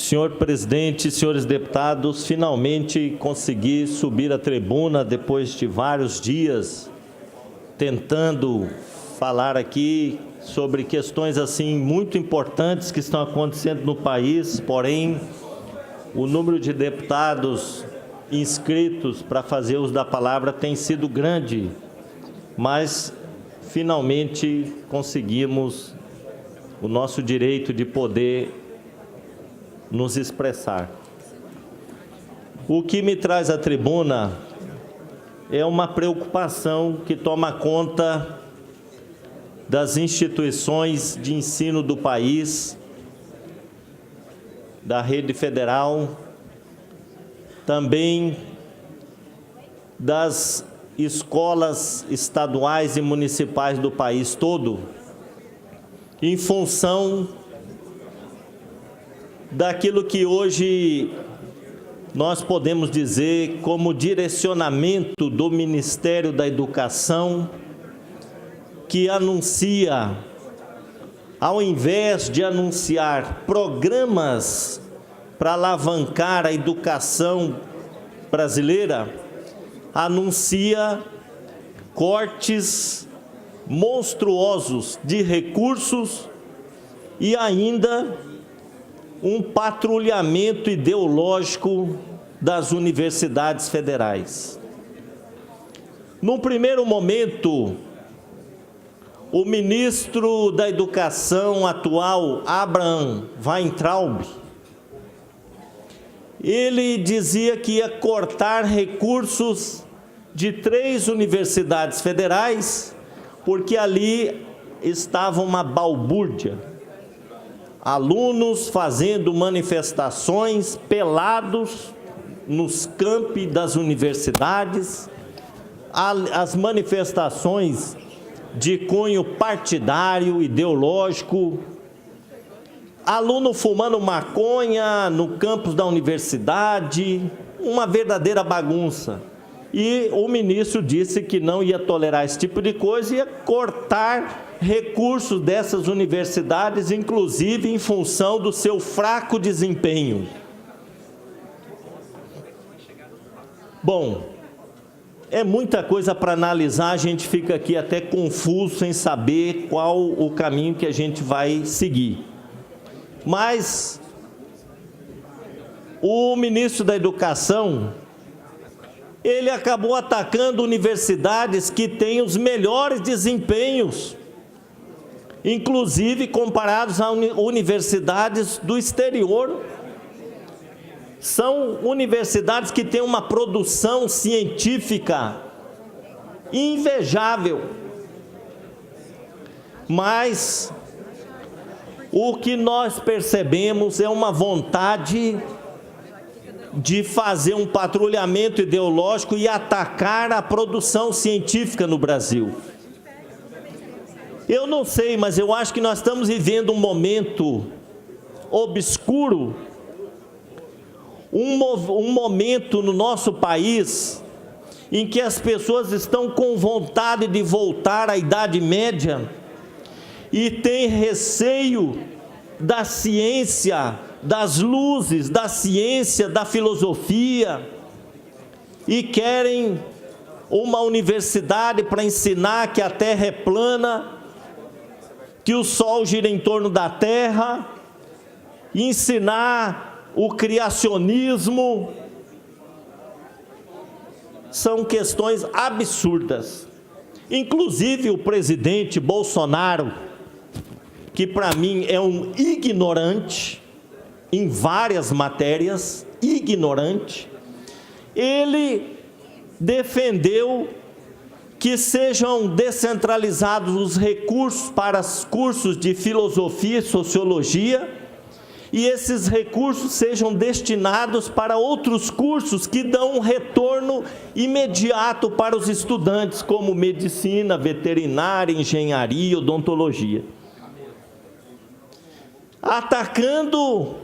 Senhor presidente, senhores deputados, finalmente consegui subir à tribuna depois de vários dias tentando falar aqui sobre questões assim muito importantes que estão acontecendo no país, porém o número de deputados inscritos para fazer uso da palavra tem sido grande, mas finalmente conseguimos o nosso direito de poder nos expressar. O que me traz à tribuna é uma preocupação que toma conta das instituições de ensino do país, da rede federal, também das escolas estaduais e municipais do país todo, em função daquilo que hoje nós podemos dizer como direcionamento do Ministério da Educação, que anuncia, ao invés de anunciar programas para alavancar a educação brasileira, anuncia cortes monstruosos de recursos e ainda um patrulhamento ideológico das universidades federais. Num primeiro momento, o ministro da Educação atual, Abraham Weintraub, ele dizia que ia cortar recursos de 3 universidades federais, porque ali estava uma balbúrdia. Alunos fazendo manifestações pelados nos campi das universidades, as manifestações de cunho partidário, ideológico, aluno fumando maconha no campus da universidade, uma verdadeira bagunça. E o ministro disse que não ia tolerar esse tipo de coisa, ia cortar recursos dessas universidades, inclusive em função do seu fraco desempenho. Bom, é muita coisa para analisar, a gente fica aqui até confuso sem saber qual o caminho que a gente vai seguir. Mas o ministro da Educação, ele acabou atacando universidades que têm os melhores desempenhos, inclusive comparados a universidades do exterior. São universidades que têm uma produção científica invejável. Mas o que nós percebemos é uma vontade de fazer um patrulhamento ideológico e atacar a produção científica no Brasil. Eu não sei, mas eu acho que nós estamos vivendo um momento obscuro, um momento no nosso país em que as pessoas estão com vontade de voltar à Idade Média e têm receio da ciência, das luzes, da ciência, da filosofia, e querem uma universidade para ensinar que a Terra é plana, que o Sol gira em torno da Terra, ensinar o criacionismo. São questões absurdas. Inclusive o presidente Bolsonaro, que para mim é um ignorante em várias matérias, ignorante, ele defendeu que sejam descentralizados os recursos para os cursos de filosofia e sociologia, e esses recursos sejam destinados para outros cursos que dão um retorno imediato para os estudantes, como medicina, veterinária, engenharia, odontologia. Atacando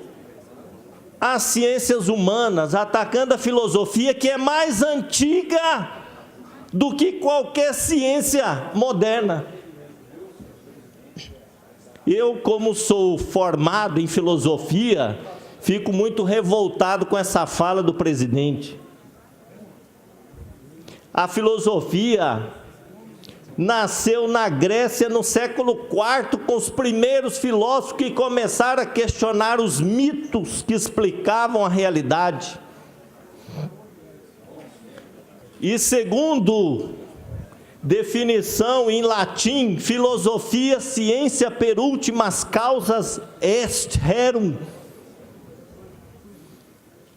as ciências humanas, atacando a filosofia, que é mais antiga do que qualquer ciência moderna. Eu, como sou formado em filosofia fico muito revoltado com essa fala do presidente. A filosofia nasceu na Grécia no século IV, com os primeiros filósofos que começaram a questionar os mitos que explicavam a realidade. E segundo definição em latim, filosofia, ciência per ultimas causas est rerum.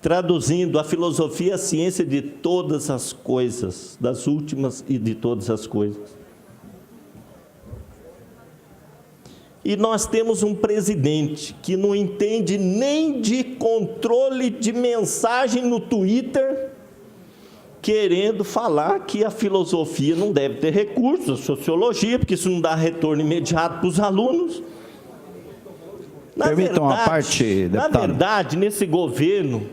Traduzindo, a filosofia é a ciência de todas as coisas, das últimas e de todas as coisas. E nós temos um presidente que não entende nem de controle de mensagem no Twitter, querendo falar que a filosofia não deve ter recursos, a sociologia, porque isso não dá retorno imediato para os alunos. Permitam uma parte, deputado. Na verdade, nesse governo,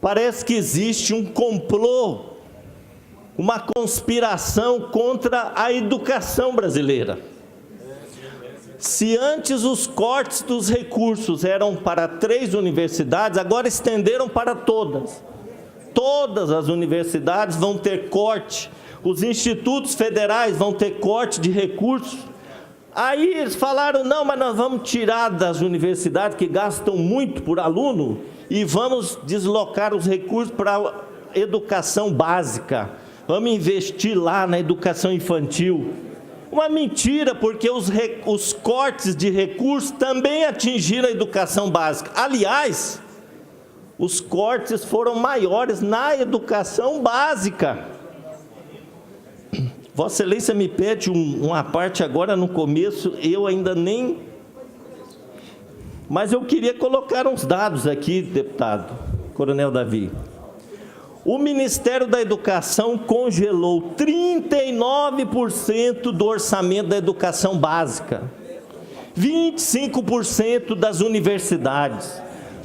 parece que existe um complô, uma conspiração contra a educação brasileira. Se antes os cortes dos recursos eram para 3 universidades, agora estenderam para todas. Todas as universidades vão ter corte, os institutos federais vão ter corte de recursos. Aí eles falaram, não, mas nós vamos tirar das universidades que gastam muito por aluno e vamos deslocar os recursos para a educação básica. Vamos investir lá na educação infantil. Uma mentira, porque os cortes de recursos também atingiram a educação básica. Aliás, os cortes foram maiores na educação básica. Vossa Excelência me pede uma parte agora no começo, eu ainda nem... Mas eu queria colocar uns dados aqui, deputado, Coronel Davi. O Ministério da Educação congelou 39% do orçamento da educação básica, 25% das universidades,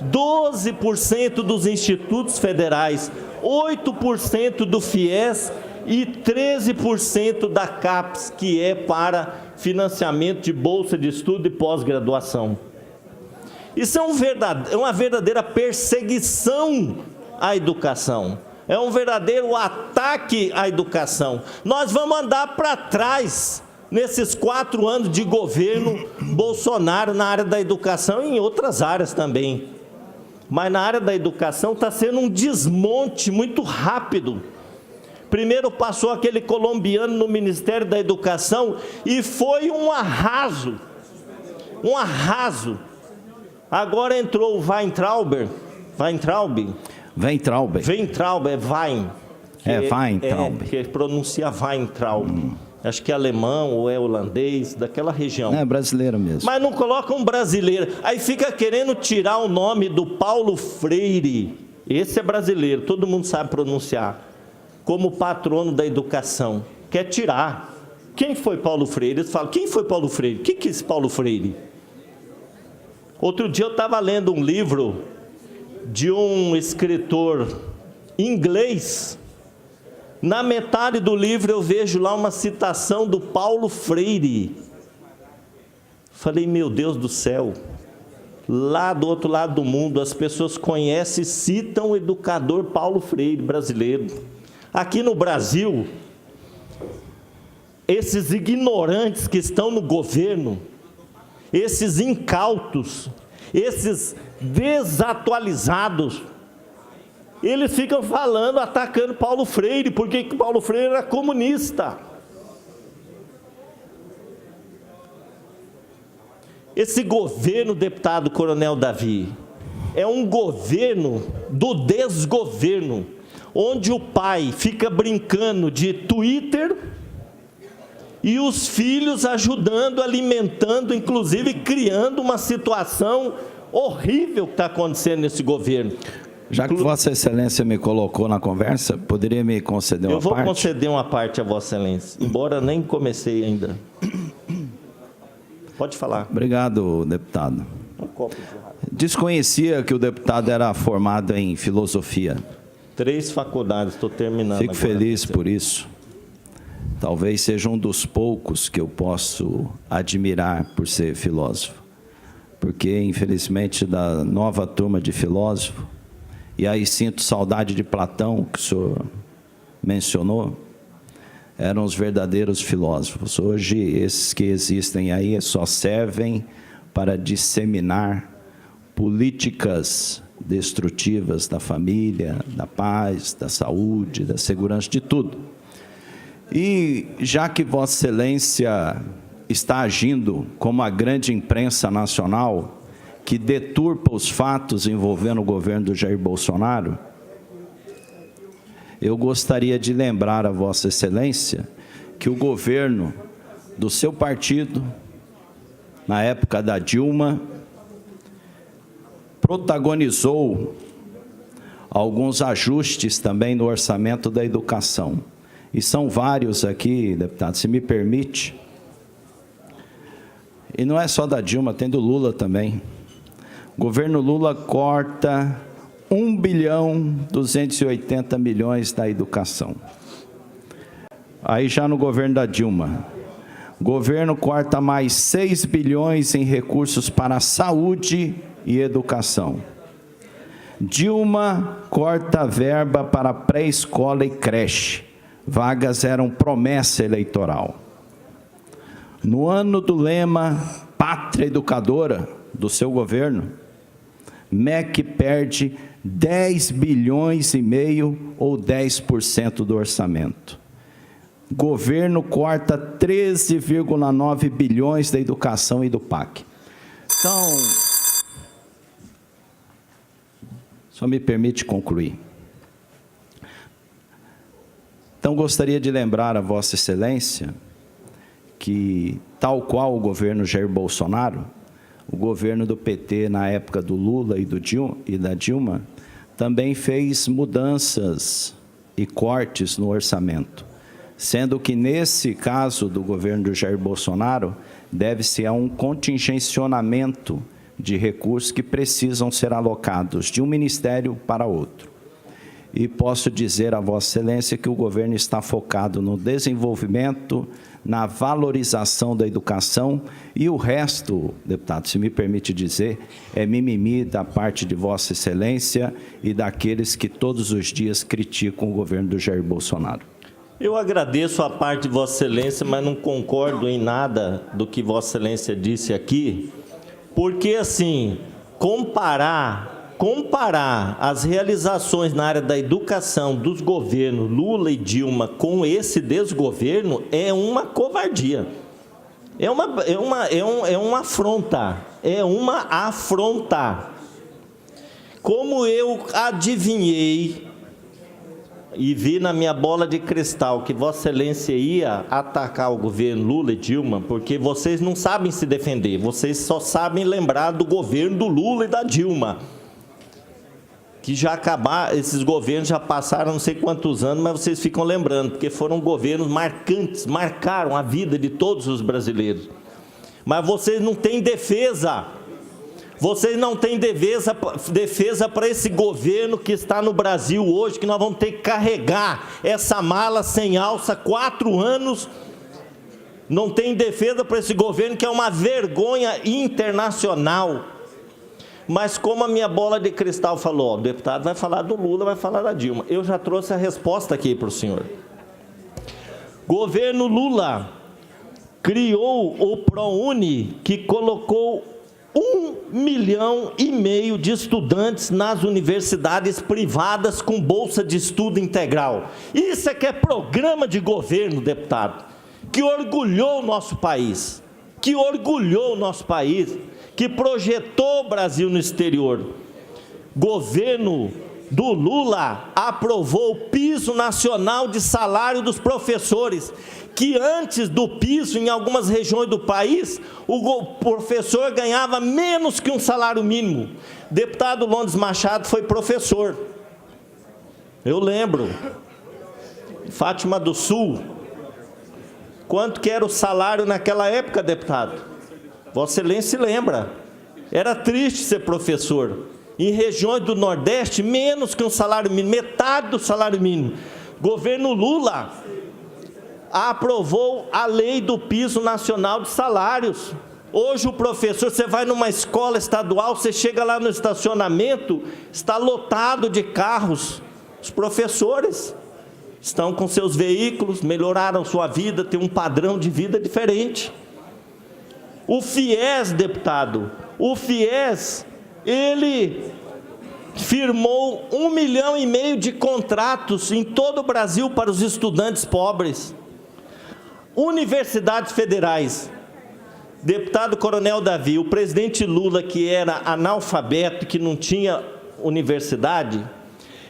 12% dos institutos federais, 8% do FIES e 13% da CAPES, que é para financiamento de bolsa de estudo e pós-graduação. Isso é uma verdadeira perseguição à educação. É um verdadeiro ataque à educação. Nós vamos andar para trás nesses 4 anos de governo Bolsonaro na área da educação e em outras áreas também. Mas na área da educação está sendo um desmonte muito rápido. Primeiro passou aquele colombiano no Ministério da Educação e foi um arraso. Um arraso. Agora entrou o Weintraub, é Wein. Weintraub. Que pronuncia Weintraub. Acho que é alemão ou é holandês, daquela região. É brasileiro mesmo. Mas não coloca um brasileiro. Aí fica querendo tirar o nome do Paulo Freire. Esse é brasileiro, todo mundo sabe pronunciar. Como patrono da educação. Quer tirar. Quem foi Paulo Freire? Eles falam, quem foi Paulo Freire? O que é esse Paulo Freire? Outro dia eu estava lendo um livro de um escritor inglês. Na metade do livro eu vejo lá uma citação do Paulo Freire. Falei, meu Deus do céu, lá do outro lado do mundo as pessoas conhecem e citam o educador Paulo Freire, brasileiro. Aqui no Brasil, esses ignorantes que estão no governo, esses incautos, esses desatualizados, eles ficam falando, atacando Paulo Freire, porque Paulo Freire era comunista. Esse governo, deputado Coronel Davi, é um governo do desgoverno, onde o pai fica brincando de Twitter e os filhos ajudando, alimentando, inclusive criando uma situação horrível que está acontecendo nesse governo. Já que Vossa Excelência me colocou na conversa, poderia me conceder uma parte? Eu vou conceder uma parte a Vossa Excelência, embora nem comecei ainda. Pode falar. Obrigado, deputado. Um copo de água. Desconhecia que o deputado era formado em filosofia. 3 faculdades, estou terminando. Fico feliz por isso. Talvez seja um dos poucos que eu posso admirar por ser filósofo. porque, infelizmente, da nova turma de filósofo, e aí sinto saudade de Platão, que o senhor mencionou, eram os verdadeiros filósofos. Hoje, esses que existem aí só servem para disseminar políticas destrutivas da família, da paz, da saúde, da segurança, de tudo. E já que Vossa Excelência está agindo como a grande imprensa nacional, que deturpa os fatos envolvendo o governo do Jair Bolsonaro, eu gostaria de lembrar a Vossa Excelência que o governo do seu partido, na época da Dilma, protagonizou alguns ajustes também no orçamento da educação. E são vários aqui, deputado, se me permite. E não é só da Dilma, tem do Lula também. O governo Lula corta 1.280 bilhões da educação. Aí já no governo da Dilma, o governo corta mais 6 bilhões em recursos para saúde e educação. Dilma corta a verba para pré-escola e creche. Vagas eram promessa eleitoral. No ano do lema Pátria Educadora do seu governo, MEC perde 10 bilhões e meio ou 10% do orçamento. Governo corta 13,9 bilhões da educação e do PAC. Então, só me permite concluir. Então, gostaria de lembrar a Vossa Excelência que, tal qual o governo Jair Bolsonaro, o governo do PT, na época do Lula e da Dilma, também fez mudanças e cortes no orçamento, sendo que, nesse caso do governo do Jair Bolsonaro, deve-se a um contingenciamento de recursos que precisam ser alocados de um ministério para outro. E posso dizer a Vossa Excelência que o governo está focado no desenvolvimento, na valorização da educação, e o resto, deputado, se me permite dizer, é mimimi da parte de Vossa Excelência e daqueles que todos os dias criticam o governo do Jair Bolsonaro. Eu agradeço a parte de Vossa Excelência, mas não concordo em nada do que Vossa Excelência disse aqui, porque, assim, comparar as realizações na área da educação dos governos Lula e Dilma com esse desgoverno é uma covardia. É uma afronta. É uma afronta. Como eu adivinhei e vi na minha bola de cristal que Vossa Excelência ia atacar o governo Lula e Dilma, porque vocês não sabem se defender, vocês só sabem lembrar do governo do Lula e da Dilma, que já acabaram, esses governos já passaram não sei quantos anos, mas vocês ficam lembrando, porque foram governos marcantes, marcaram a vida de todos os brasileiros. Mas vocês não têm defesa. Vocês não têm defesa para esse governo que está no Brasil hoje, que nós vamos ter que carregar essa mala sem alça 4 anos. Não tem defesa para esse governo que é uma vergonha internacional. Mas como a minha bola de cristal falou, ó, o deputado vai falar do Lula, vai falar da Dilma. Eu já trouxe a resposta aqui para o senhor. Governo Lula criou o ProUni, que colocou 1,5 milhão de estudantes nas universidades privadas com bolsa de estudo integral. Isso é que é programa de governo, deputado, que orgulhou o nosso país, que projetou o Brasil no exterior. Governo do Lula aprovou o piso nacional de salário dos professores, que antes do piso, em algumas regiões do país, o professor ganhava menos que um salário mínimo. Deputado Londres Machado foi professor. Eu lembro. Fátima do Sul. Quanto que era o salário naquela época, deputado? Vossa Excelência se lembra. Era triste ser professor. Em regiões do Nordeste, menos que um salário mínimo, metade do salário mínimo. Governo Lula aprovou a lei do piso nacional de salários. Hoje o professor, você vai numa escola estadual, você chega lá no estacionamento, está lotado de carros. Os professores estão com seus veículos, melhoraram sua vida, têm um padrão de vida diferente. O FIES, deputado, o FIES, ele firmou 1,5 milhão de contratos em todo o Brasil para os estudantes pobres. Universidades federais. Deputado Coronel Davi, o presidente Lula, que era analfabeto, que não tinha universidade,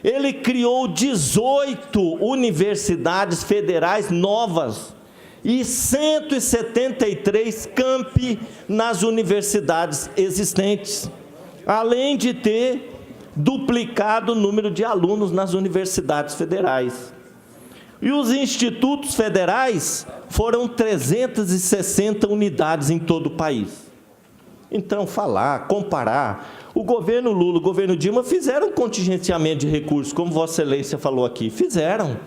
ele criou 18 universidades federais novas e 173 campi nas universidades existentes, além de ter duplicado o número de alunos nas universidades federais. E os institutos federais foram 360 unidades em todo o país. Então, comparar, o governo Lula, o governo Dilma fizeram contingenciamento de recursos, como Vossa Excelência falou aqui, fizeram.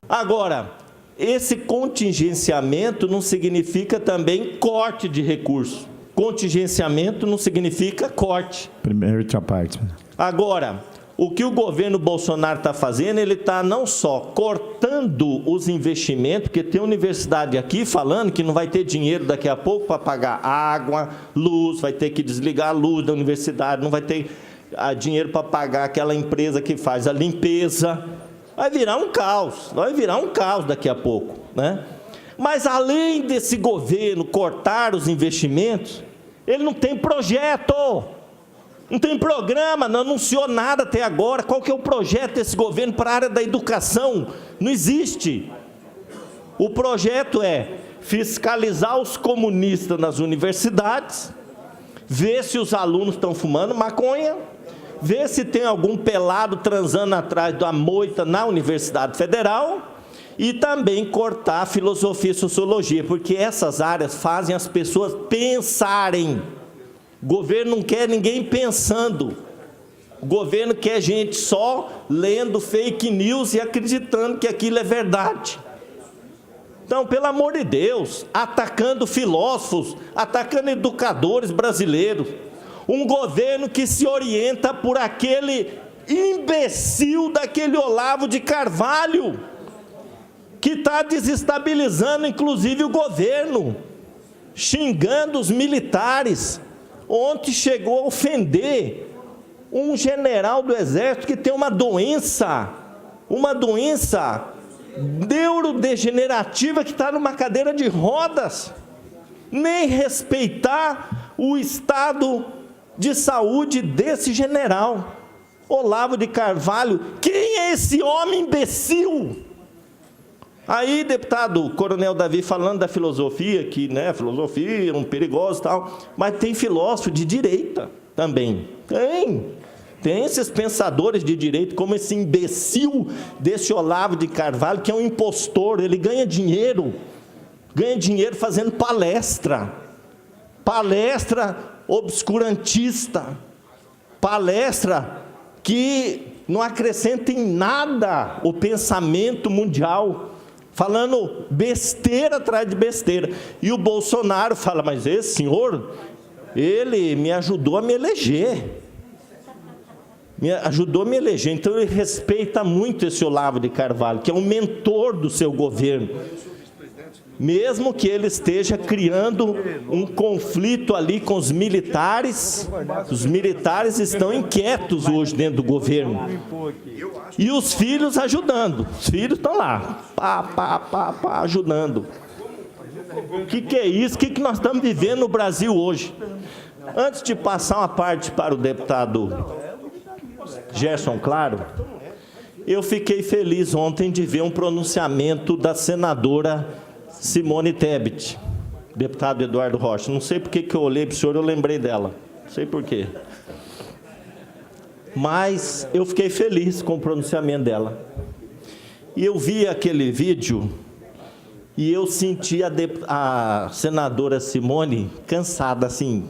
Agora, esse contingenciamento não significa também corte de recursos. Contingenciamento não significa corte. Primeira outra parte. Agora, o que o governo Bolsonaro está fazendo, ele está não só cortando os investimentos, porque tem universidade aqui falando que não vai ter dinheiro daqui a pouco para pagar água, luz, vai ter que desligar a luz da universidade, não vai ter dinheiro para pagar aquela empresa que faz a limpeza. Vai virar um caos daqui a pouco, né? Mas além desse governo cortar os investimentos, ele não tem projeto. Não tem programa, não anunciou nada até agora. Qual que é o projeto desse governo para a área da educação? Não existe. O projeto é fiscalizar os comunistas nas universidades, ver se os alunos estão fumando maconha, ver se tem algum pelado transando atrás da moita na Universidade Federal e também cortar a filosofia e sociologia, porque essas áreas fazem as pessoas pensarem. O governo não quer ninguém pensando. O governo quer gente só lendo fake news e acreditando que aquilo é verdade. Então, pelo amor de Deus, atacando filósofos, atacando educadores brasileiros. Um governo que se orienta por aquele imbecil daquele Olavo de Carvalho, que está desestabilizando inclusive o governo, xingando os militares. Ontem chegou a ofender um general do Exército que tem uma doença neurodegenerativa, que está numa cadeira de rodas. Nem respeitar o estado de saúde desse general. Olavo de Carvalho, quem é esse homem imbecil? Aí, deputado Coronel Davi, falando da filosofia, que, né, filosofia é um perigoso e tal, mas tem filósofo de direita também. Tem esses pensadores de direita, como esse imbecil desse Olavo de Carvalho, que é um impostor, ele ganha dinheiro fazendo palestra obscurantista, palestra que não acrescenta em nada o pensamento mundial, falando besteira atrás de besteira. E o Bolsonaro fala, mas esse senhor, ele me ajudou a me eleger. Então ele respeita muito esse Olavo de Carvalho, que é um mentor do seu governo. Mesmo que ele esteja criando um conflito ali com os militares estão inquietos hoje dentro do governo. E os filhos ajudando, os filhos estão lá, ajudando. O que é isso? O que nós estamos vivendo no Brasil hoje? Antes de passar uma parte para o deputado Gerson Claro, eu fiquei feliz ontem de ver um pronunciamento da senadora Simone Tebet, deputado Eduardo Rocha. Não sei porque que eu olhei para o senhor, eu lembrei dela. Não sei por quê. Mas eu fiquei feliz com o pronunciamento dela. E eu vi aquele vídeo e eu senti a senadora Simone cansada, assim,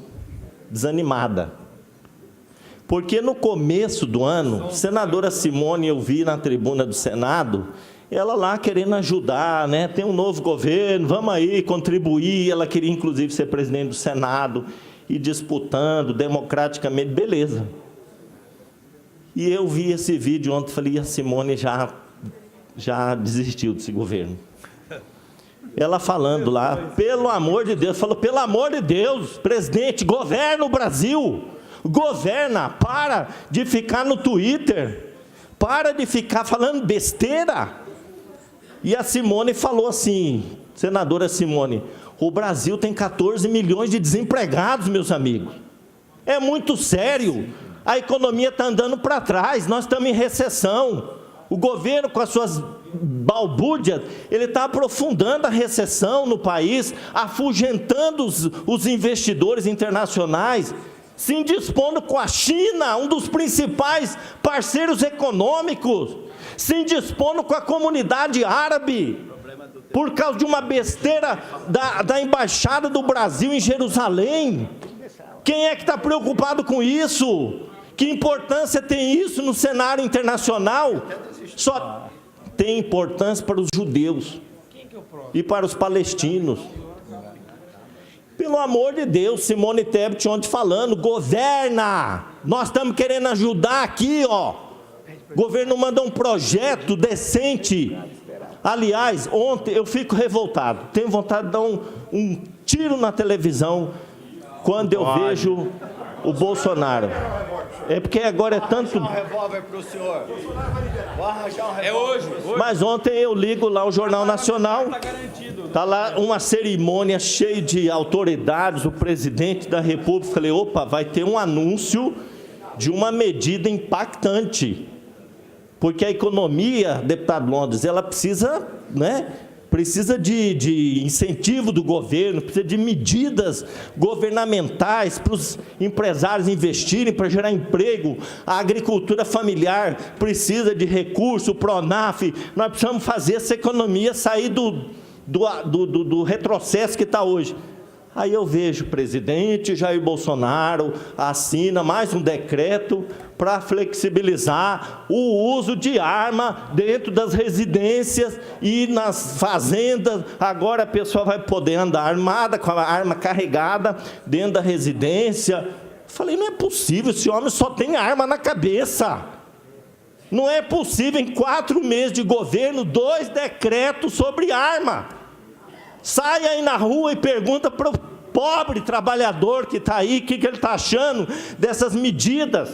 desanimada. Porque no começo do ano, a senadora Simone, eu vi na tribuna do Senado, ela lá querendo ajudar, né? Tem um novo governo, vamos aí contribuir. Ela queria, inclusive, ser presidente do Senado e disputando democraticamente, beleza. E eu vi esse vídeo ontem, falei, a Simone já desistiu desse governo. Ela falando lá, pelo amor de Deus, falou, pelo amor de Deus, presidente, governa o Brasil, governa, para de ficar no Twitter, para de ficar falando besteira. E a Simone falou assim, senadora Simone, o Brasil tem 14 milhões de desempregados, meus amigos. É muito sério, a economia está andando para trás, nós estamos em recessão. O governo, com as suas balbúrdias, ele está aprofundando a recessão no país, afugentando os investidores internacionais, se indispondo com a China, um dos principais parceiros econômicos, se indispondo com a comunidade árabe, por causa de uma besteira da Embaixada do Brasil em Jerusalém. Quem é que está preocupado com isso? Que importância tem isso no cenário internacional? Só tem importância para os judeus e para os palestinos. Pelo amor de Deus, Simone Tebet ontem falando, governa, nós estamos querendo ajudar aqui, ó. O governo manda um projeto decente. Aliás, ontem eu fico revoltado, tenho vontade de dar um tiro na televisão quando eu vejo o Bolsonaro. É porque agora é tanto... É hoje. Mas ontem eu ligo lá o Jornal Nacional, está lá uma cerimônia cheia de autoridades, o presidente da República, falei, opa, vai ter um anúncio de uma medida impactante, porque a economia, deputado Londres, ela precisa, né, precisa de incentivo do governo, precisa de medidas governamentais para os empresários investirem, para gerar emprego. A agricultura familiar precisa de recurso, o Pronaf. Nós precisamos fazer essa economia sair do retrocesso que está hoje. Aí eu vejo o presidente Jair Bolsonaro assina mais um decreto para flexibilizar o uso de arma dentro das residências e nas fazendas. Agora a pessoa vai poder andar armada, com a arma carregada dentro da residência. Falei, não é possível, esse homem só tem arma na cabeça. Não é possível, em 4 meses de governo, 2 decretos sobre arma. Sai aí na rua e pergunta para o pobre trabalhador que está aí, o que ele está achando dessas medidas.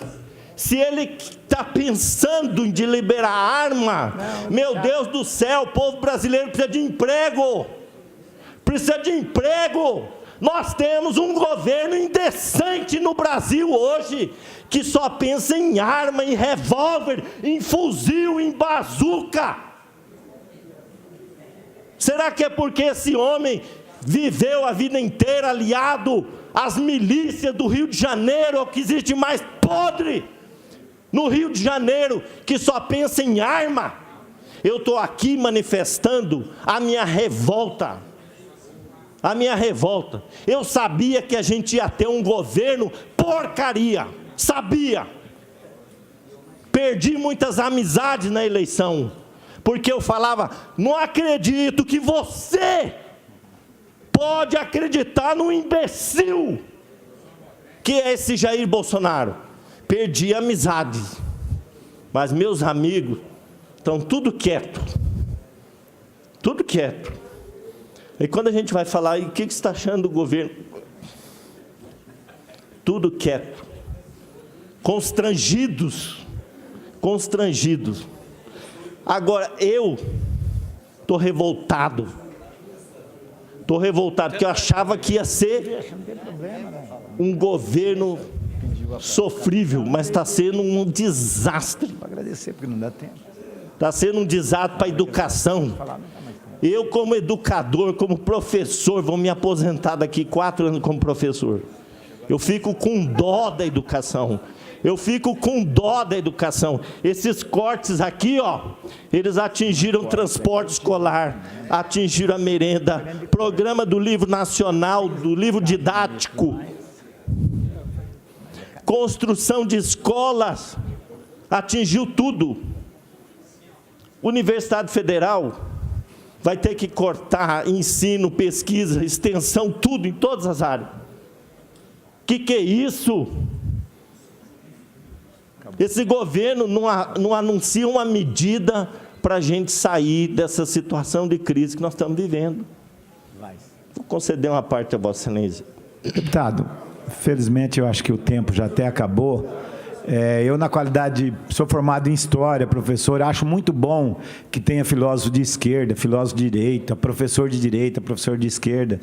Se ele está pensando em liberar arma, meu Deus do céu, o povo brasileiro precisa de emprego. Precisa de emprego. Nós temos um governo indecente no Brasil hoje, que só pensa em arma, em revólver, em fuzil, em bazuca. Será que é porque esse homem viveu a vida inteira aliado às milícias do Rio de Janeiro, o que existe mais podre no Rio de Janeiro, que só pensa em arma? Eu estou aqui manifestando a minha revolta. A minha revolta. Eu sabia que a gente ia ter um governo porcaria. Sabia. Perdi muitas amizades na eleição, porque eu falava, não acredito que você pode acreditar num imbecil que é esse Jair Bolsonaro. Perdi amizades, mas meus amigos estão tudo quieto, tudo quieto. E quando a gente vai falar, e o que você está achando do governo? Tudo quieto, constrangidos. Agora, eu estou revoltado, porque eu achava que ia ser um governo sofrível, mas está sendo um desastre. Está sendo um desastre para a educação. Eu, como educador, como professor, vou me aposentar daqui 4 anos como professor. Eu fico com dó da educação. Esses cortes aqui, ó, eles atingiram o transporte escolar, atingiram a merenda, programa do livro nacional, do livro didático, construção de escolas, atingiu tudo. Universidade Federal vai ter que cortar ensino, pesquisa, extensão, tudo, em todas as áreas. Que é isso? Esse governo não anuncia uma medida para a gente sair dessa situação de crise que nós estamos vivendo. Vou conceder uma parte a Vossa Excelência. Deputado, felizmente eu acho que o tempo já até acabou. Eu, na qualidade, sou formado em História, professor, acho muito bom que tenha filósofo de esquerda, filósofo de direita, professor de esquerda.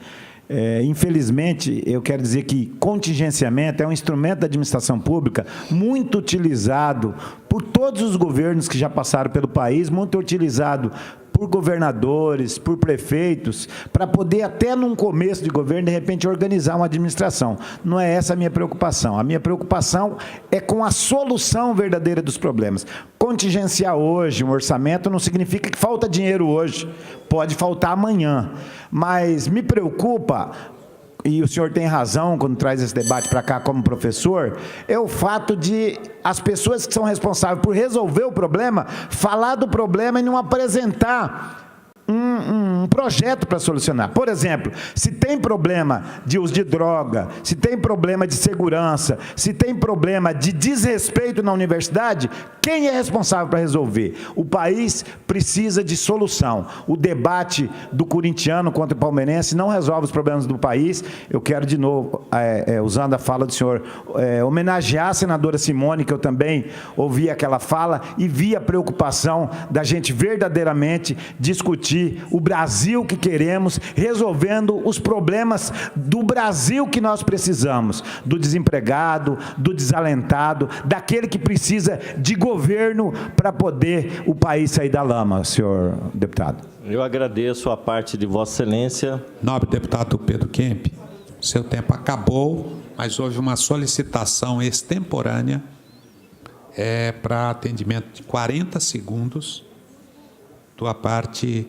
Infelizmente, eu quero dizer que contingenciamento é um instrumento da administração pública muito utilizado por todos os governos que já passaram pelo país, muito utilizado por governadores, por prefeitos, para poder até num começo de governo, de repente, organizar uma administração. Não é essa a minha preocupação. A minha preocupação é com a solução verdadeira dos problemas. Contingenciar hoje um orçamento não significa que falta dinheiro hoje, pode faltar amanhã. Mas me preocupa, e o senhor tem razão quando traz esse debate para cá como professor, é o fato de as pessoas que são responsáveis por resolver o problema, falar do problema e não apresentar um projeto para solucionar. Por exemplo, se tem problema de uso de droga, se tem problema de segurança, se tem problema de desrespeito na universidade, quem é responsável para resolver? O país precisa de solução. O debate do corintiano contra o palmeirense não resolve os problemas do país. Eu quero, de novo, usando a fala do senhor, homenagear a senadora Simone, que eu também ouvi aquela fala e vi a preocupação da gente verdadeiramente discutir o Brasil que queremos, resolvendo os problemas do Brasil que nós precisamos, do desempregado, do desalentado, daquele que precisa de governo para poder o país sair da lama, senhor deputado. Eu agradeço a parte de Vossa Excelência. Nobre deputado Pedro Kemp, seu tempo acabou, mas houve uma solicitação extemporânea para atendimento de 40 segundos, tua parte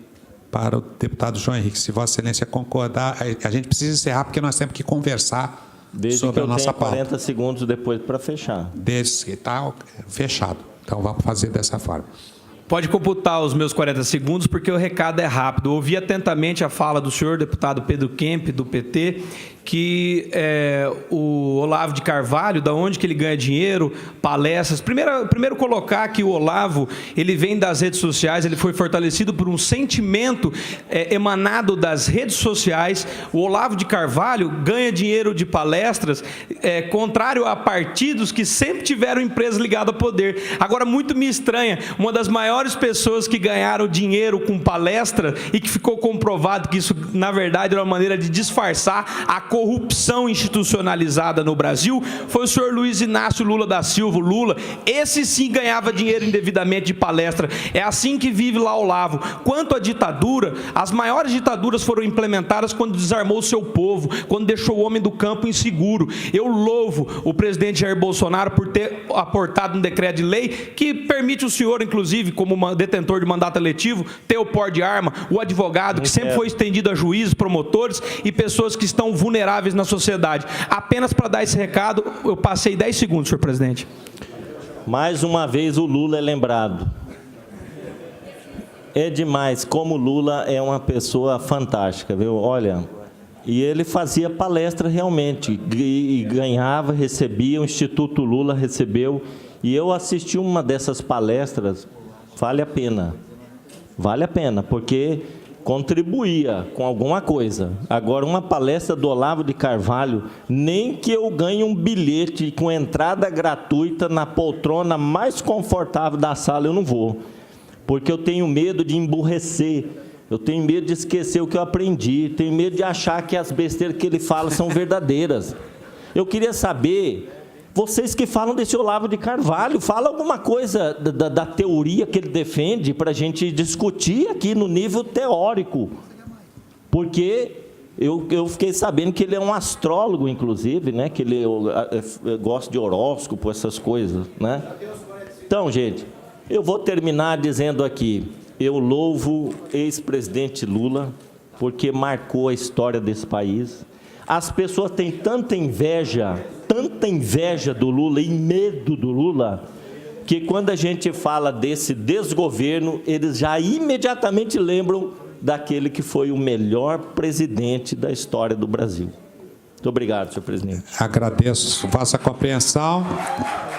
para o deputado João Henrique. Se Vossa Excelência concordar, a gente precisa encerrar, porque nós temos que conversar sobre a nossa pauta. 40 segundos depois para fechar. Está fechado. Então, vamos fazer dessa forma. Pode computar os meus 40 segundos, porque o recado é rápido. Ouvi atentamente a fala do senhor deputado Pedro Kemp, do PT, que o Olavo de Carvalho, da onde que ele ganha dinheiro, palestras. Primeiro colocar que o Olavo, ele vem das redes sociais, ele foi fortalecido por um sentimento emanado das redes sociais. O Olavo de Carvalho ganha dinheiro de palestras, contrário a partidos que sempre tiveram empresas ligadas ao poder. Agora, muito me estranha, uma das maiores pessoas que ganharam dinheiro com palestra e que ficou comprovado que isso, na verdade, era uma maneira de disfarçar a corrupção institucionalizada no Brasil, foi o senhor Luiz Inácio Lula da Silva, Lula. Esse sim ganhava dinheiro indevidamente de palestra. É assim que vive lá o Olavo. Quanto à ditadura, as maiores ditaduras foram implementadas quando desarmou o seu povo, quando deixou o homem do campo inseguro. Eu louvo o presidente Jair Bolsonaro por ter aportado um decreto de lei que permite o senhor, inclusive, como detentor de mandato eletivo, ter o porte de arma, o advogado, que sempre foi estendido a juízes, promotores e pessoas que estão vulneráveis na sociedade. Apenas para dar esse recado, eu passei 10 segundos, senhor presidente. Mais uma vez o Lula é lembrado. É demais, como o Lula é uma pessoa fantástica, viu? Olha, e ele fazia palestra realmente, e ganhava, recebia, o Instituto Lula recebeu, e eu assisti uma dessas palestras, vale a pena, porque contribuía com alguma coisa. Agora, uma palestra do Olavo de Carvalho, nem que eu ganhe um bilhete com entrada gratuita na poltrona mais confortável da sala, eu não vou. Porque eu tenho medo de emburrecer, eu tenho medo de esquecer o que eu aprendi, tenho medo de achar que as besteiras que ele fala são verdadeiras. Eu queria saber, vocês que falam desse Olavo de Carvalho, fala alguma coisa da teoria que ele defende para a gente discutir aqui no nível teórico. Porque eu fiquei sabendo que ele é um astrólogo, inclusive, né? Que ele gosta de horóscopo, essas coisas, né? Então, gente, eu vou terminar dizendo aqui, eu louvo ex-presidente Lula, porque marcou a história desse país. As pessoas têm tanta inveja do Lula e medo do Lula, que quando a gente fala desse desgoverno, eles já imediatamente lembram daquele que foi o melhor presidente da história do Brasil. Muito obrigado, senhor presidente. Agradeço vossa compreensão.